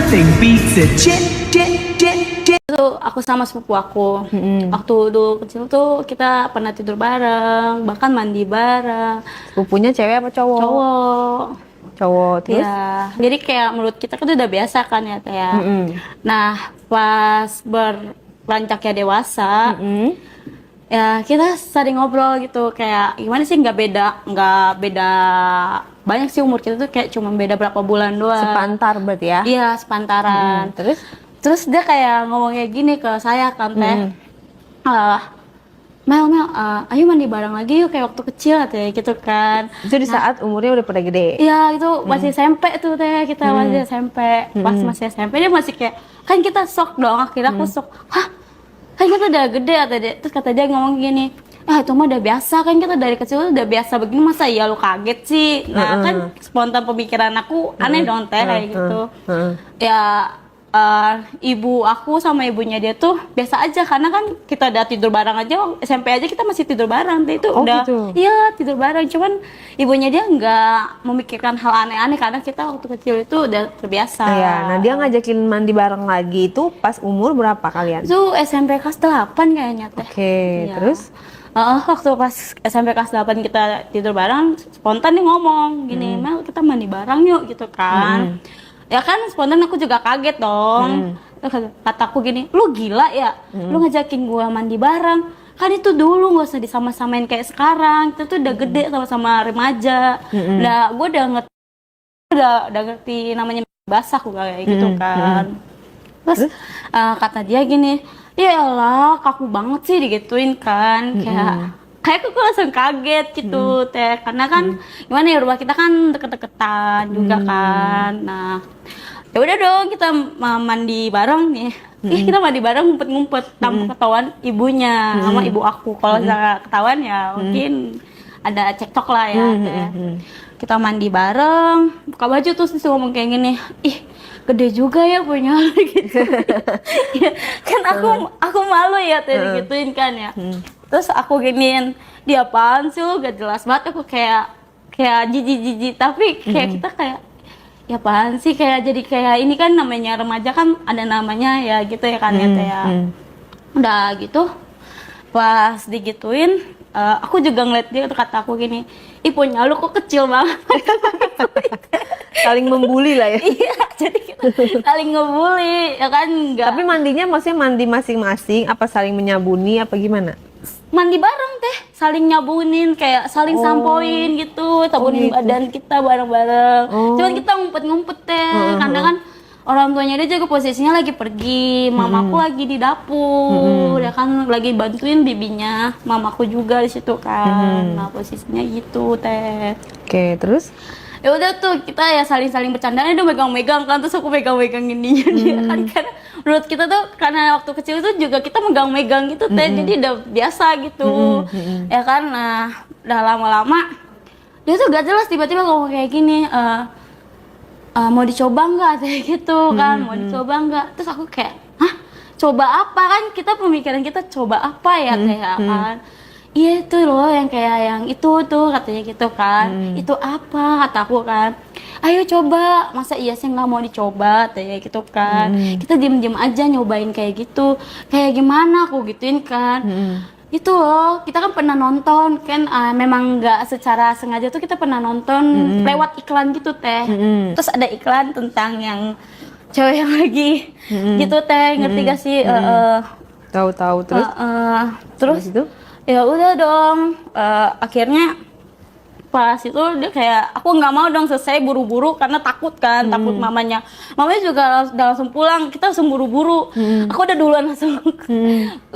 Everything beats a jet, jet, jet, jet. Itu aku sama sepupu aku. Waktu dulu kecil tuh kita pernah tidur bareng, bahkan mandi bareng. Sepupunya cewek apa cowok? Cowok. Cowok, terus? Ya, jadi kayak menurut kita kan udah biasa kan ya Teh ya. Nah, pas beranjaknya dewasa, ya kita sering ngobrol gitu kayak gimana sih, nggak beda banyak sih umur kita tuh, kayak cuma beda berapa bulan doang. Sepantar berarti ya? Iya, sepantaran. Terus dia kayak ngomong kayak gini ke saya kan Teh. Mel, ayo mandi bareng lagi yuk kayak waktu kecil Teh gitu kan. Itu di saat umurnya udah pada gede? Iya, itu masih SMP tuh Teh, kita masih SMP. Pas masih SMP dia masih kayak, kan kita shock dong, akhirnya aku shock. Hah? Kan kita udah gede Teh. Terus kata dia ngomong gini, itu mah udah biasa, kan kita dari kecil udah biasa begini, masa ya lu kaget sih. Nah kan spontan pemikiran aku aneh dong Teh kayak gitu. Ya ibu aku sama ibunya dia tuh biasa aja, karena kan kita udah tidur bareng aja, SMP aja kita masih tidur bareng Teh, itu udah gitu? Iya, tidur bareng, cuman ibunya dia nggak memikirkan hal aneh-aneh karena kita waktu kecil itu udah terbiasa. Iya, nah dia ngajakin mandi bareng lagi itu pas umur berapa kalian? Itu SMP kelas 8 kayaknya Teh. Oke, Iya. terus? Waktu pas SMP kelas 8 kita tidur bareng, spontan dia ngomong gini, Mel kita mandi bareng yuk gitu kan. Ya kan spontan aku juga kaget dong. Terus kataku gini, lu gila ya? Lu ngajakin gua mandi bareng. Kan itu dulu, nggak usah disama-samain kayak sekarang. Kita tuh udah gede sama-sama remaja. Gua udah ngerti namanya basah kayak gitu kan. Terus kata dia gini, ya elah kaku banget sih digituin kan. Kayak aku langsung kaget gitu Teh, karena kan gimana ya, rumah kita kan deket-deketan juga kan. Nah ya udah dong kita mandi bareng nih. Kita mandi bareng ngumpet-ngumpet tanpa ketahuan ibunya sama ibu aku. Kalau nggak ketahuan ya mungkin ada cekcok lah ya Teh. Kita mandi bareng, buka baju terus dia ngomong kayak gini, ih gede juga ya punya lu gitu. Ya, kan aku malu ya Teh digituin kan ya. Terus aku giniin, dia apaan sih lu, gak jelas banget. Aku kayak jijik tapi kayak kita kayak ya apaan sih, kayak jadi kayak ini kan namanya remaja kan ada namanya ya gitu ya kan ya Teh ya. Udah gitu pas digituin aku juga ngeliat dia, kata aku gini, ih punya lu kok kecil banget. Saling membuli lah ya? Iya, jadi kita saling ngebully ya kan. Enggak, Tapi mandinya maksudnya mandi masing-masing apa saling menyabuni apa gimana? mandi bareng Teh, saling nyabunin, kayak saling sampoin gitu, sabunin badan kita bareng-bareng. Cuman kita ngumpet-ngumpet Teh, karena kan orang tuanya dia juga posisinya lagi pergi, mamaku lagi di dapur, ya kan lagi bantuin bibinya, mamaku juga di situ kan. Nah posisinya gitu Teh. Oke, terus? Ya udah tuh kita ya saling bercandaan, dia megang-megang kan, terus aku megang-megang ininya dia kan, karena menurut kita tuh karena waktu kecil itu juga kita megang-megang gitu Teh, jadi udah biasa gitu ya kan. Nah udah lama-lama dia tuh gak jelas tiba-tiba ngomong kayak gini, mau dicoba nggak Teh gitu kan, mau dicoba nggak. Terus aku kayak, hah coba apa, kan kita pemikiran kita coba apa ya Teh ya kan. Iya itu loh yang kayak yang itu tuh katanya gitu kan. Itu apa kataku kan, ayo coba, masa iya sih nggak mau dicoba kayak gitu kan. Kita diem-diem aja nyobain kayak gitu, kayak gimana aku gituin kan. Itu loh kita kan pernah nonton kan, memang nggak secara sengaja tuh kita pernah nonton lewat iklan gitu Teh. Terus ada iklan tentang yang cewek yang lagi gitu Teh, ngerti gak sih? Tahu-tahu, terus? Terus itu? Ya udah dong, akhirnya pas itu dia kayak, aku nggak mau dong selesai buru-buru karena takut kan, takut mamanya juga udah langsung pulang, kita langsung buru-buru. Aku udah duluan langsung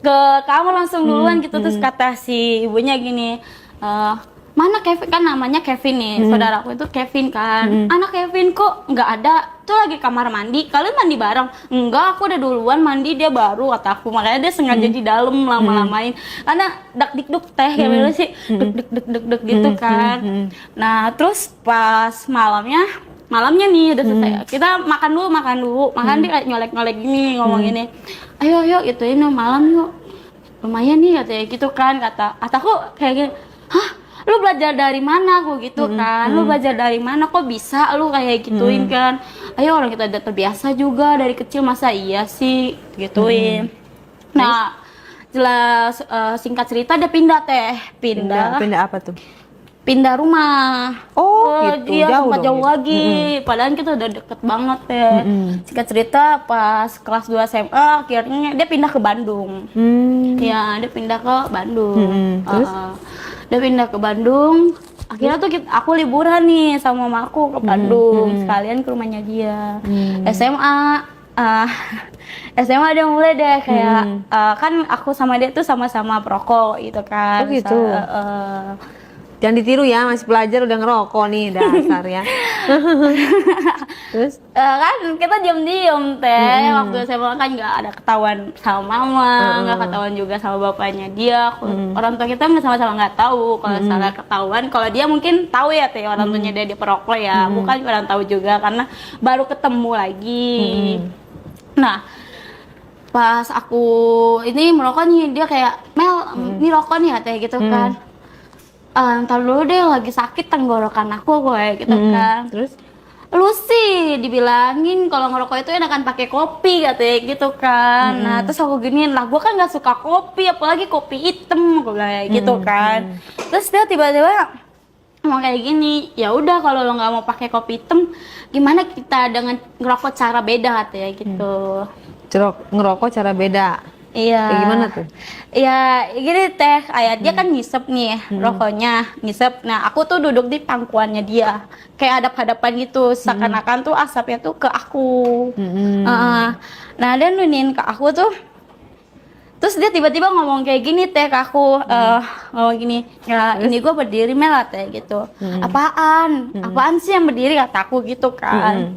ke kamar langsung duluan gitu. Terus kata si ibunya gini, mana Kevin, kan namanya Kevin nih, saudaraku itu Kevin kan. Anak Kevin kok nggak ada, tuh lagi kamar mandi, kalian mandi bareng? Enggak, aku udah duluan mandi, dia baru kata aku. Makanya dia sengaja di dalam lama-lamain, karena dak dikduk Teh kayak gitu sih, dek gitu kan. Nah terus pas malamnya nih udah selesai, kita makan dulu, dia kayak nyolek gini, ngomong gini, ayo ituin malam yuk, lumayan nih katanya gitu kan. Kataku kayak gini, hah lu belajar dari mana, aku gitu kan. Lu belajar dari mana kok bisa lu kayak gituin kan. ayo orang kita udah terbiasa juga dari kecil, masa iya sih gituin. Nah jelas singkat cerita dia pindah teh, pindah apa tuh? pindah rumah. Oh, gitu. Iya, Jauh tempat dong jauh gitu. lagi. Padahal kita udah deket banget teh. Singkat cerita pas kelas 2 SMA akhirnya dia pindah ke Bandung. Ya, dia pindah ke Bandung. Terus? Dia pindah ke Bandung. Akhirnya tuh aku liburan nih sama mama aku ke Bandung, sekalian ke rumahnya dia. SMA SMA dia mulai deh kayak kan aku sama dia tuh sama-sama perokok gitu kan. Oh, gitu. Jangan ditiru ya, masih pelajar udah ngerokok nih dasar ya. Terus? Kan kita diam-diam teh, waktu SMA kan nggak ada ketahuan sama mama, nggak ketahuan juga sama bapaknya dia. Orang tua kita nggak sama-sama nggak tahu kalau salah ketahuan. Kalau dia mungkin tahu ya teh, orang tuanya dia perokok ya, bukan orang tahu juga karena baru ketemu lagi. Nah pas aku ini merokok nih, dia kayak Mel, ini rokok nih teh gitu kan. Ntar dulu deh, lagi sakit tenggorokan aku gue gitu kan. Terus? Lu sih dibilangin kalau ngerokok itu enakan pakai kopi katanya gitu kan. Nah terus aku giniin lah, gue kan nggak suka kopi, apalagi kopi hitam, gue bilang kayak gitu kan. Terus dia tiba-tiba ngomong kayak gini, ya udah kalau lo nggak mau pakai kopi hitam, gimana kita dengan ngerokok cara beda katanya gitu. Ngerokok cara beda. Iya. Kayak gimana tuh? Iya, gini teh, kayak dia kan ngisep nih rokoknya, ngisep. Nah, aku tuh duduk di pangkuannya dia, kayak hadap-hadapan gitu, seakan-akan tuh asapnya tuh ke aku. Nah, dia nunin ke aku tuh, terus dia tiba-tiba ngomong kayak gini teh ke aku, ngomong gini, ya ini gue berdiri Mel teh gitu. Apaan sih yang berdiri kata aku gitu kan.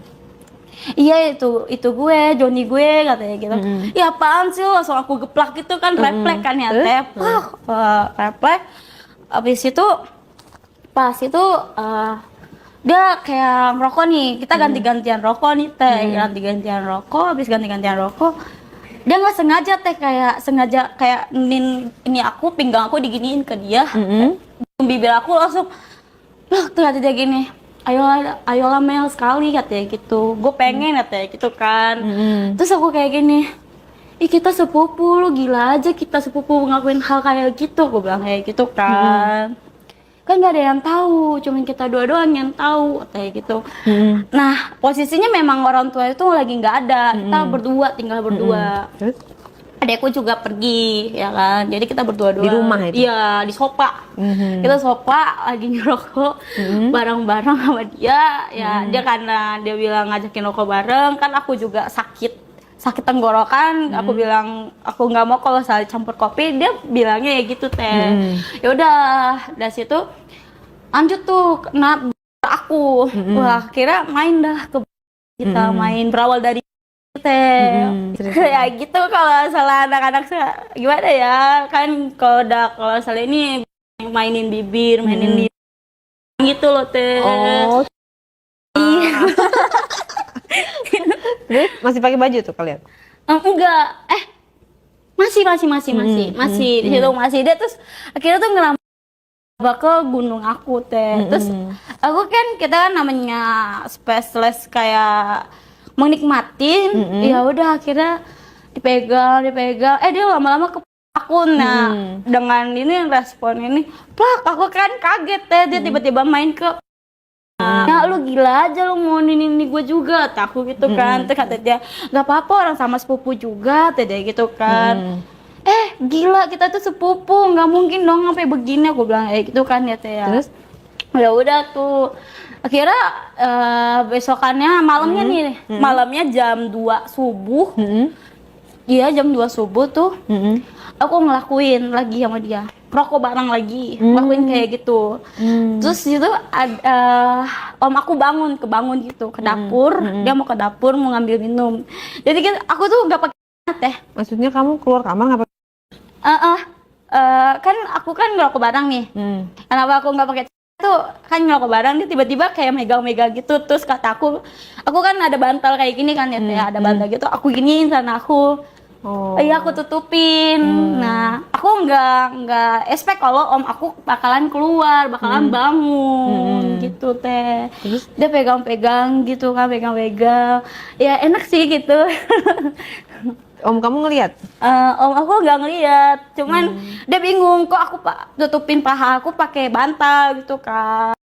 Iya itu gue, Joni gue katanya gitu. Ya apaan sih, langsung aku geplak gitu kan, refleks kan ya teh. Refleks. Abis itu pas itu dia kayak merokok nih, kita ganti-gantian rokok nih teh, ganti-gantian rokok. Abis ganti-gantian rokok, dia nggak sengaja teh, sengaja kayak ini aku, pinggang aku diginiin ke dia. Bibir aku langsung loh, ternyata dia gini, ayolah Mel sekali katanya gitu, gue pengen katanya gitu kan. Terus aku kayak gini, ih kita sepupu, lu gila aja kita sepupu ngakuin hal kayak gitu, gue bilang kayak gitu kan. Kan gak ada yang tahu, cuman kita dua doang yang tahu katanya gitu. Nah posisinya memang orang tua itu lagi nggak ada, kita berdua, tinggal berdua. Adekku juga pergi ya kan, jadi kita berdua doang di rumah itu? Iya, di sofa. Kita sofa lagi ngerokok bareng-bareng sama dia ya. Dia karena dia bilang ngajakin rokok bareng, kan aku juga sakit tenggorokan. Aku bilang aku nggak mau kalau salah campur kopi, dia bilangnya ya gitu teh. Ya udah dari situ lanjut tuh kena aku. Wah kira main dah ke kita main, berawal dari teh. Ya gitu kalau salah anak-anak gimana ya kan, kalau salah ini mainin bibir, mainin lidah gitu loh teh. Oh. Iya. Masih pakai baju tuh kalian? Enggak. Masih di situ masih. Dia terus akhirnya tuh ngerambah ke gunung aku teh. Terus aku kan, kita kan namanya spesialis kayak menikmatin, ya udah akhirnya dipegang, dia lama-lama ke aku. Nah dengan ini respon ini, plak, aku kan kaget teh, dia tiba-tiba main ke, ya lu gila aja lu mau ini gue juga, takut gitu kan. Terus kata dia, nggak apa-apa orang sama sepupu juga, teh dia gitu kan. Gila kita tuh sepupu, nggak mungkin dong sampai begini, aku bilang gitu kan ya teh ya. Terus ya udah tuh akhirnya besokannya malamnya nih, malamnya jam 2 subuh. Iya jam 2 subuh tuh aku ngelakuin lagi sama dia, rokok bareng lagi, ngelakuin kayak gitu. Terus itu om aku kebangun gitu ke dapur. Dia mau ke dapur mau ngambil minum, jadi aku tuh nggak pakai teh. Maksudnya kamu keluar kamar nggak pakai? Kan aku kan ngerokok bareng nih. Kenapa aku nggak pakai tuh, kan ngerokok bareng, dia tiba-tiba kayak megang-megang gitu. Terus kata aku kan ada bantal kayak gini kan ya, ada bantal gitu, aku giniin sana aku Oh. Iya aku tutupin. Nah, aku nggak expect kalau om aku bakalan keluar, bakalan bangun gitu teh. Terus? Dia pegang-pegang gitu kan, pegang-pegang. Ya enak sih gitu. Om kamu ngelihat? Om aku nggak ngeliat, cuman dia bingung kok aku tutupin paha aku pakai bantal gitu kan.